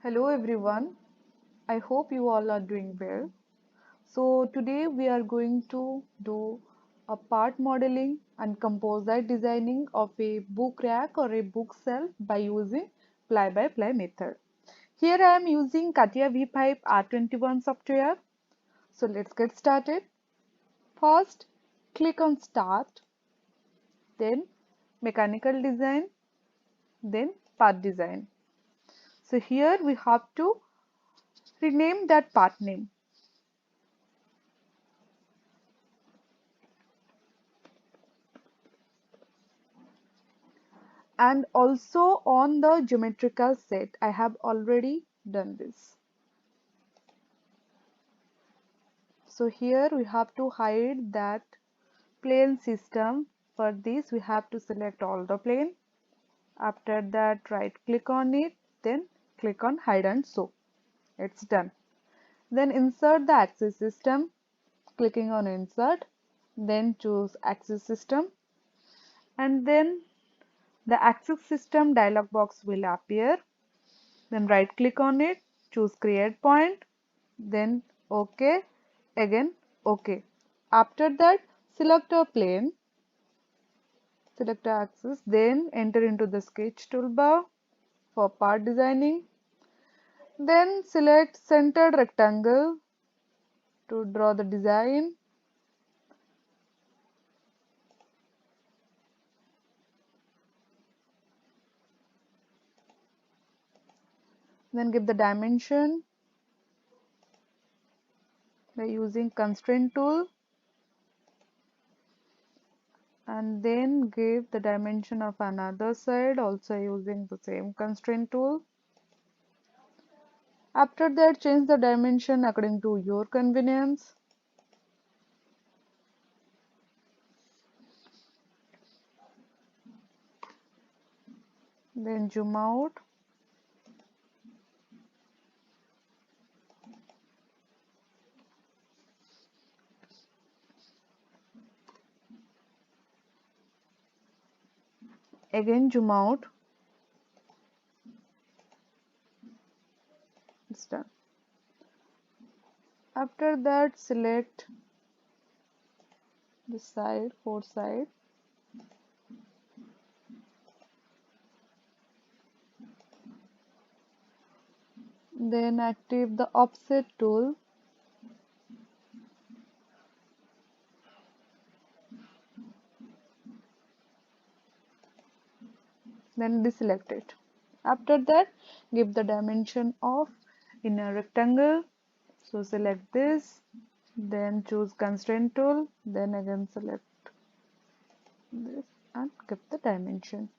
Hello everyone, I hope you all are doing well. So today we are going to do a part modeling and composite designing of a book rack or a bookshelf by using ply-by-ply method. Here I am using CATIA V5 R21 software. So let's get started. First, click on Start, then Mechanical Design, then Part Design. So here we have to rename that part name. And also on the geometrical set I have already done this. So here we have to hide that plane system. For this we have to select all the plane. After that right click on it, then click on hide and show. It's done. Then insert the axis system, clicking on insert, then choose axis system, and then the axis system dialog box will appear. Then right click on it, choose create point, then OK, again OK. After that, select a plane, select a axis, then enter into the sketch toolbar for part designing. Then select centered rectangle to draw the design. Then give the dimension by using constraint tool, and then give the dimension of another side also using the same constraint tool. After that, change the dimension according to your convenience. Then zoom out. Again zoom out. It's done. After that, select the side, four side. Then active the offset tool. Then deselect it. After that, give the dimension of inner rectangle. So select this, then choose constraint tool, then again select this and give the dimension.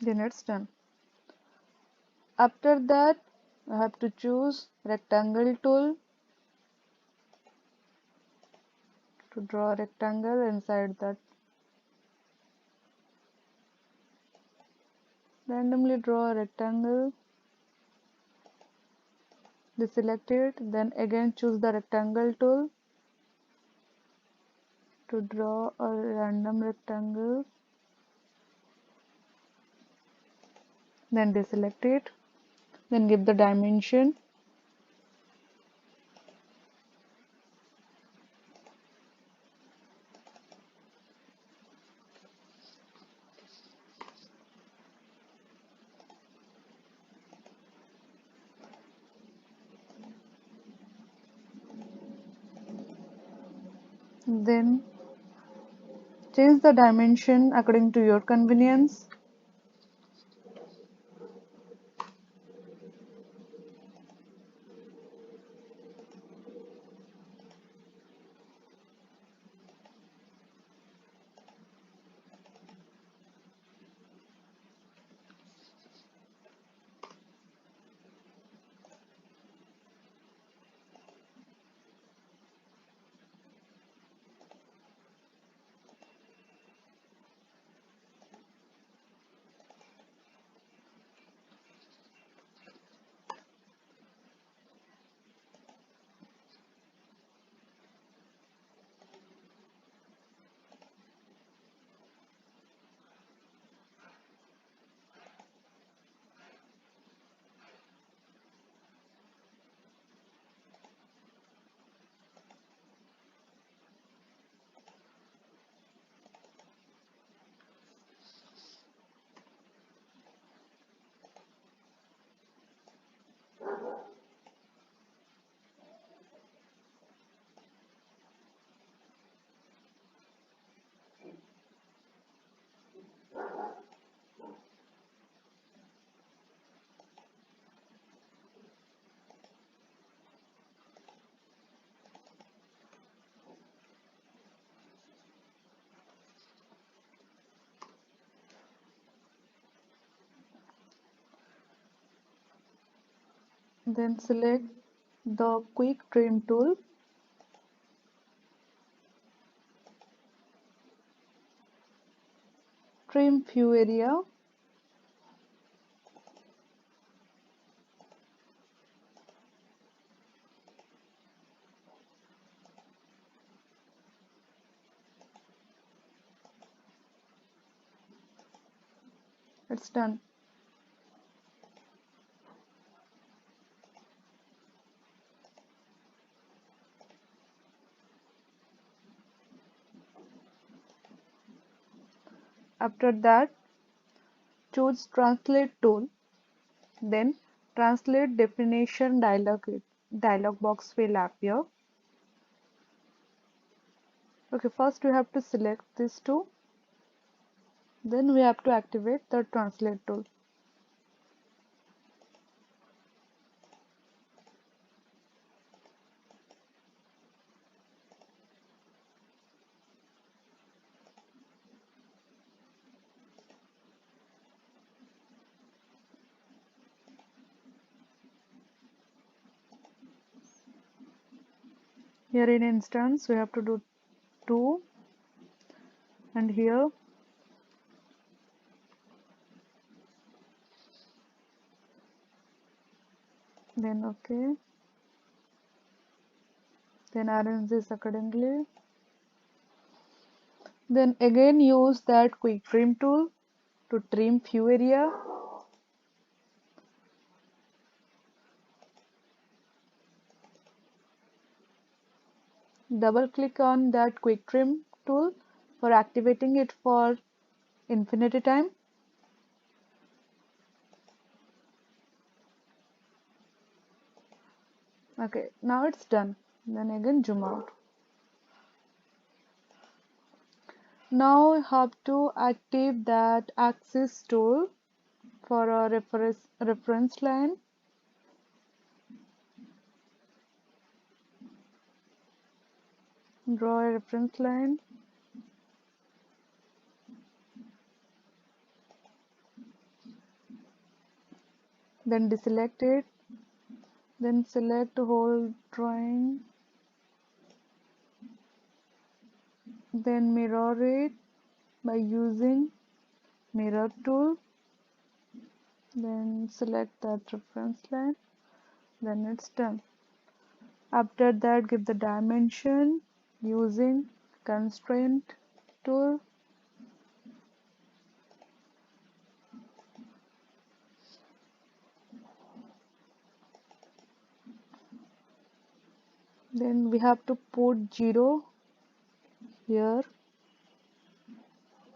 Then it's done. After that, I have to choose rectangle tool to draw a rectangle inside that. Randomly draw a rectangle, deselect it, then again choose the rectangle tool to draw a random rectangle, then deselect it, then give the dimension. Then change the dimension according to your convenience. Then select the quick trim tool. Trim few area. It's done. After that, choose Translate tool. Then Translate definition dialog box will appear. Okay, first we have to select these two. Then we have to activate the Translate tool. Here in instance we have to do 2, and here then okay, then arrange this accordingly. Then again use that quick trim tool to trim few area. Double click on that quick trim tool for activating it for infinity time. Okay, now it's done. Then again zoom out. Now we have to activate that axis tool for a reference line. Draw a reference line. Then deselect it. Then select whole drawing. Then mirror it by using mirror tool. Then select that reference line. Then it's done. After that, give the dimension using constraint tool. Then we have to put 0 here.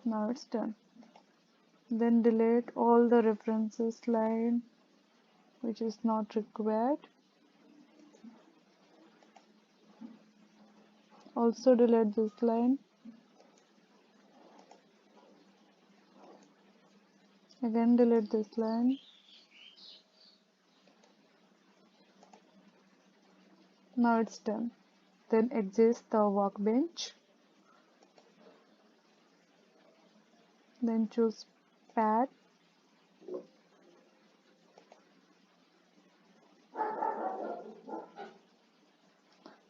Now it's done. Then delete all the references line which is not required. Also delete this line. Again delete this line. Now it's done. Then exit the workbench. Then choose pad.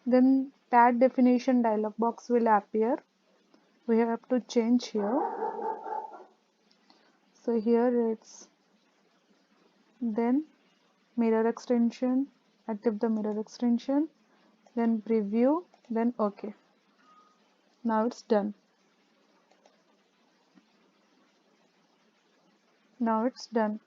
Then pad definition dialog box will appear. We have to change here. So here it's then mirror extension, active the mirror extension, then preview, then OK. Now it's done. Now it's done.